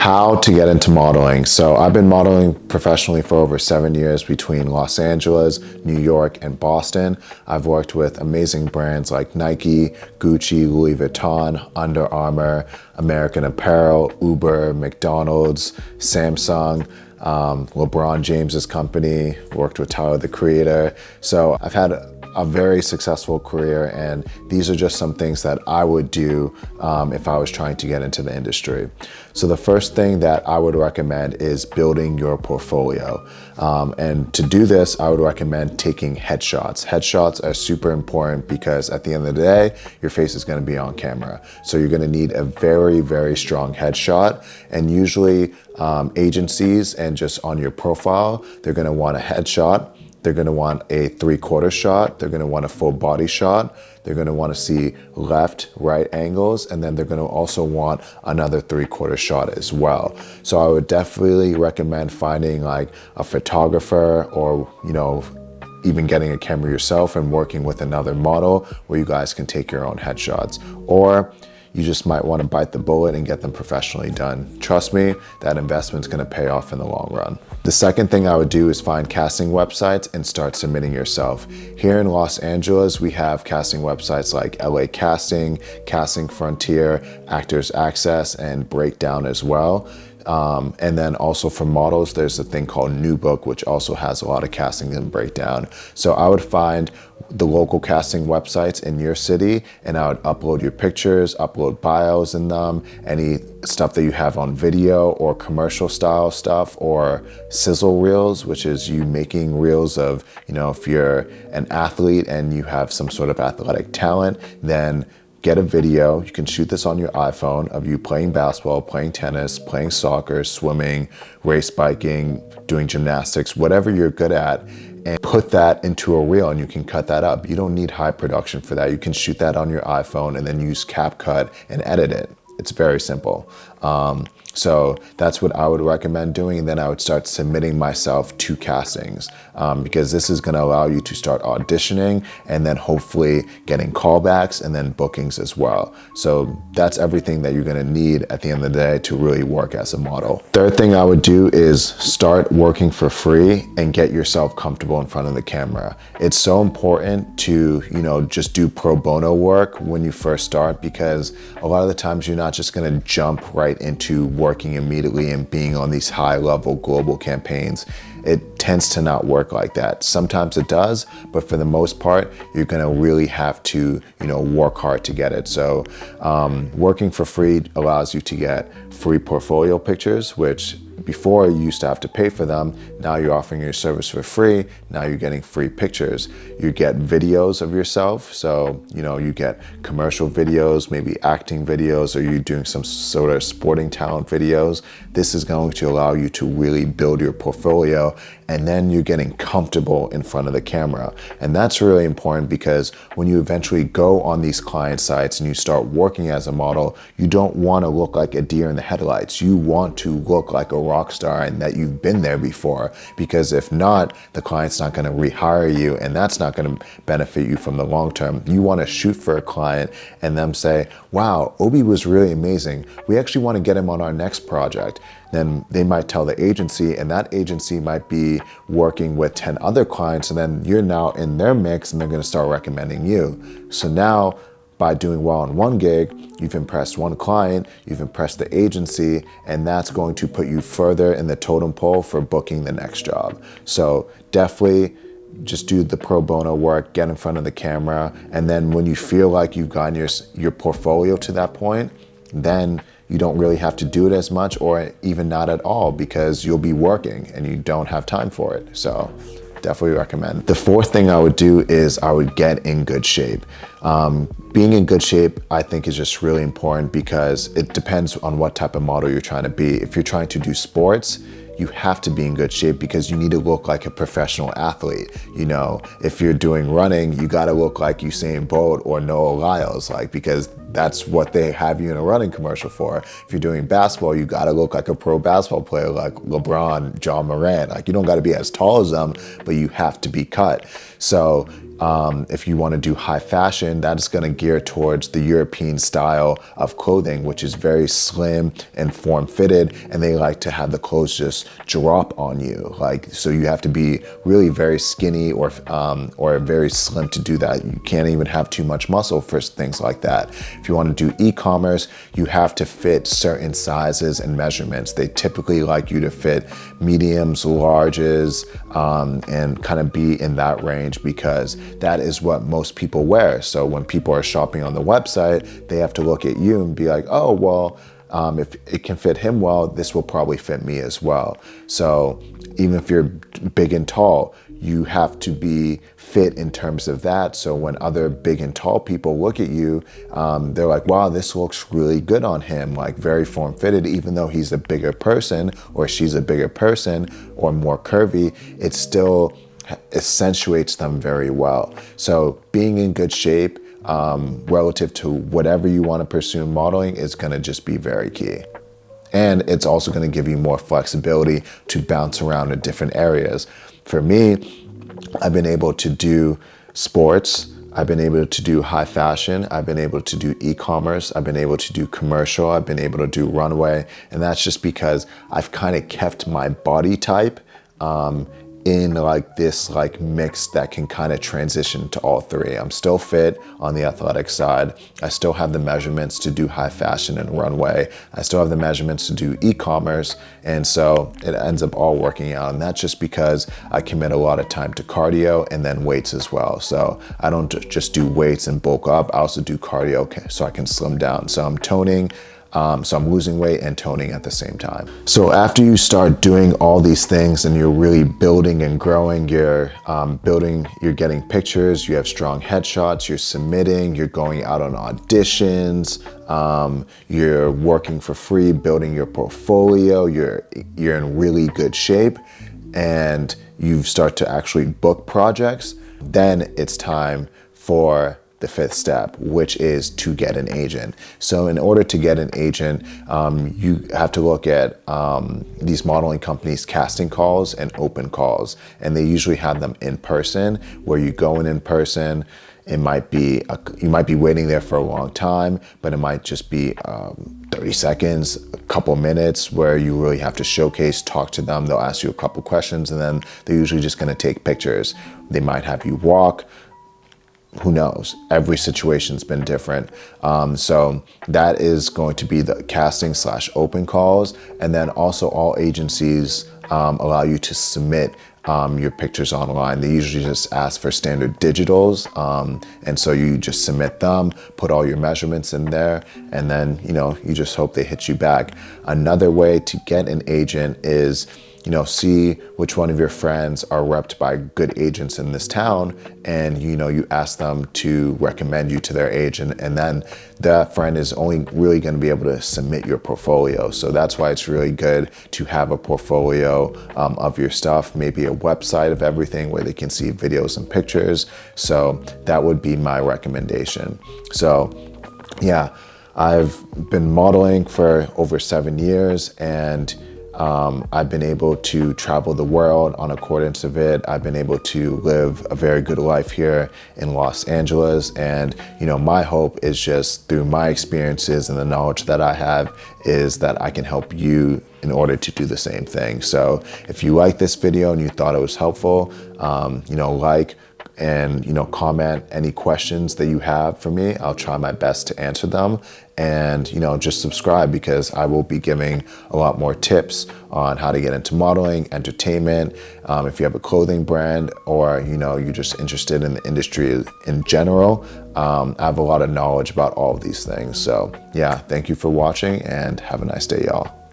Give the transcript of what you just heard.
How to get into modeling. So I've been modeling professionally for over 7 years between Los Angeles, New York, and Boston. I've worked with amazing brands like Nike, Gucci, Louis Vuitton, Under Armour, American Apparel, Uber, McDonald's, Samsung, LeBron James's company, worked with Tyler, the Creator. So I've had a very successful career, and these are just some things that I would do if I was trying to get into the industry. So the first thing that I would recommend is building your portfolio. And to do this, I would recommend taking headshots. Headshots are super important because at the end of the day, your face is gonna be on camera. So you're gonna need a very, very strong headshot. And usually agencies and just on your profile, they're gonna want a headshot. They're gonna want a 3/4 shot. They're gonna want a full body shot. They're gonna wanna see left, right angles, and then they're gonna also want another 3/4 shot as well. So I would definitely recommend finding like a photographer or, even getting a camera yourself and working with another model where you guys can take your own headshots. Or you just might want to bite the bullet and get them professionally done. Trust me, that investment's gonna pay off in the long run. The second thing I would do is find casting websites and start submitting yourself. Here in Los Angeles, we have casting websites like LA Casting, Casting Frontier, Actors Access, and Breakdown as well. And then also for models, there's a thing called New Book, which also has a lot of casting and breakdown. So I would find the local casting websites in your city, and I would upload your pictures, upload bios in them, any stuff that you have on video or commercial style stuff, or sizzle reels, which is you making reels of, if you're an athlete and you have some sort of athletic talent, then get a video. You can shoot this on your iPhone of you playing basketball, playing tennis, playing soccer, swimming, race biking, doing gymnastics, whatever you're good at, and put that into a reel, and you can cut that up. You don't need high production for that. You can shoot that on your iPhone and then use CapCut and edit it. It's very simple. So that's what I would recommend doing. And then I would start submitting myself to castings because this is gonna allow you to start auditioning and then hopefully getting callbacks and then bookings as well. So that's everything that you're gonna need at the end of the day to really work as a model. Third thing I would do is start working for free and get yourself comfortable in front of the camera. It's so important to, just do pro bono work when you first start, because a lot of the times you're not just gonna jump right into working immediately and being on these high level global campaigns. It tends to not work like that. Sometimes it does, but for the most part, you're gonna really have to, work hard to get it. So working for free allows you to get free portfolio pictures, which before you used to have to pay for them. Now you're offering your service for free. Now you're getting free pictures. You get videos of yourself. So, you get commercial videos, maybe acting videos, or you're doing some sort of sporting talent videos. This is going to allow you to really build your portfolio, and then you're getting comfortable in front of the camera. And that's really important because when you eventually go on these client sites and you start working as a model, you don't want to look like a deer in the headlights. You want to look like a rock star and that you've been there before, because if not, the client's not going to rehire you, and that's not going to benefit you from the long term. You want to shoot for a client and them say, wow, Obi was really amazing. We actually want to get him on our next project. Then they might tell the agency, and that agency might be working with 10 other clients, and then you're now in their mix and they're going to start recommending you. So now, by doing well on one gig, you've impressed one client, you've impressed the agency, and that's going to put you further in the totem pole for booking the next job. So definitely just do the pro bono work, get in front of the camera, and then when you feel like you've gotten your portfolio to that point, then you don't really have to do it as much, or even not at all, because you'll be working and you don't have time for it. So definitely recommend. The fourth thing I would do is I would get in good shape. Being in good shape, I think, is just really important because it depends on what type of model you're trying to be. If you're trying to do sports, you have to be in good shape because you need to look like a professional athlete. If you're doing running, you got to look like Usain Bolt or Noah Lyles, because that's what they have you in a running commercial for. If you're doing basketball, you gotta look like a pro basketball player like LeBron, John Morant. Like, you don't gotta be as tall as them, but you have to be cut. So if you want to do high fashion, that's going to gear towards the European style of clothing, which is very slim and form-fitted, and they like to have the clothes just drop on you. Like, so you have to be really very skinny or very slim to do that. You can't even have too much muscle for things like that. If you want to do e-commerce, you have to fit certain sizes and measurements. They typically like you to fit mediums, larges, and kind of be in that range, because that is what most people wear. So when people are shopping on the website, they have to look at you and be like, oh, well, if it can fit him well, this will probably fit me as well. So even if you're big and tall, you have to be fit in terms of that. So when other big and tall people look at you, they're like, wow, this looks really good on him, like very form-fitted. Even though he's a bigger person or she's a bigger person or more curvy, it still accentuates them very well. So being in good shape relative to whatever you want to pursue in modeling is going to just be very key. And it's also going to give you more flexibility to bounce around in different areas. For me, I've been able to do sports, I've been able to do high fashion, I've been able to do e-commerce, I've been able to do commercial, I've been able to do runway, and that's just because I've kind of kept my body type in like this like mix that can kind of transition to all three. I'm still fit on the athletic side. I still have the measurements to do high fashion and runway. I still have the measurements to do e-commerce. And so it ends up all working out. And that's just because I commit a lot of time to cardio and then weights as well. So I don't just do weights and bulk up. I also do cardio so I can slim down. So I'm toning, so I'm losing weight and toning at the same time. So after you start doing all these things and you're really building and growing, you're getting pictures, you have strong headshots, you're submitting, you're going out on auditions, you're working for free, building your portfolio, you're in really good shape, and you start to actually book projects, then it's time for the fifth step, which is to get an agent. So in order to get an agent, you have to look at these modeling companies' casting calls and open calls. And they usually have them in person, where you go in person. It might be, you might be waiting there for a long time, but it might just be 30 seconds, a couple minutes where you really have to showcase, talk to them. They'll ask you a couple questions, and then they're usually just gonna take pictures. They might have you walk. Who knows? Every situation's been different. So that is going to be the casting / open calls. And then also all agencies allow you to submit your pictures online. They usually just ask for standard digitals. And so you just submit them, put all your measurements in there, and then, you just hope they hit you back. Another way to get an agent is, see which one of your friends are repped by good agents in this town, and you ask them to recommend you to their agent, and then that friend is only really going to be able to submit your portfolio. So that's why it's really good to have a portfolio of your stuff, maybe a website of everything where they can see videos and pictures. So that would be my recommendation. So yeah, I've been modeling for over 7 years, and I've been able to travel the world on accordance of it. I've been able to live a very good life here in Los Angeles. And, my hope is just through my experiences and the knowledge that I have is that I can help you in order to do the same thing. So if you like this video and you thought it was helpful, like and comment any questions that you have for me. I'll try my best to answer them. And just subscribe, because I will be giving a lot more tips on how to get into modeling, entertainment. If you have a clothing brand, or you're just interested in the industry in general, I have a lot of knowledge about all of these things. So yeah, thank you for watching, and have a nice day, y'all.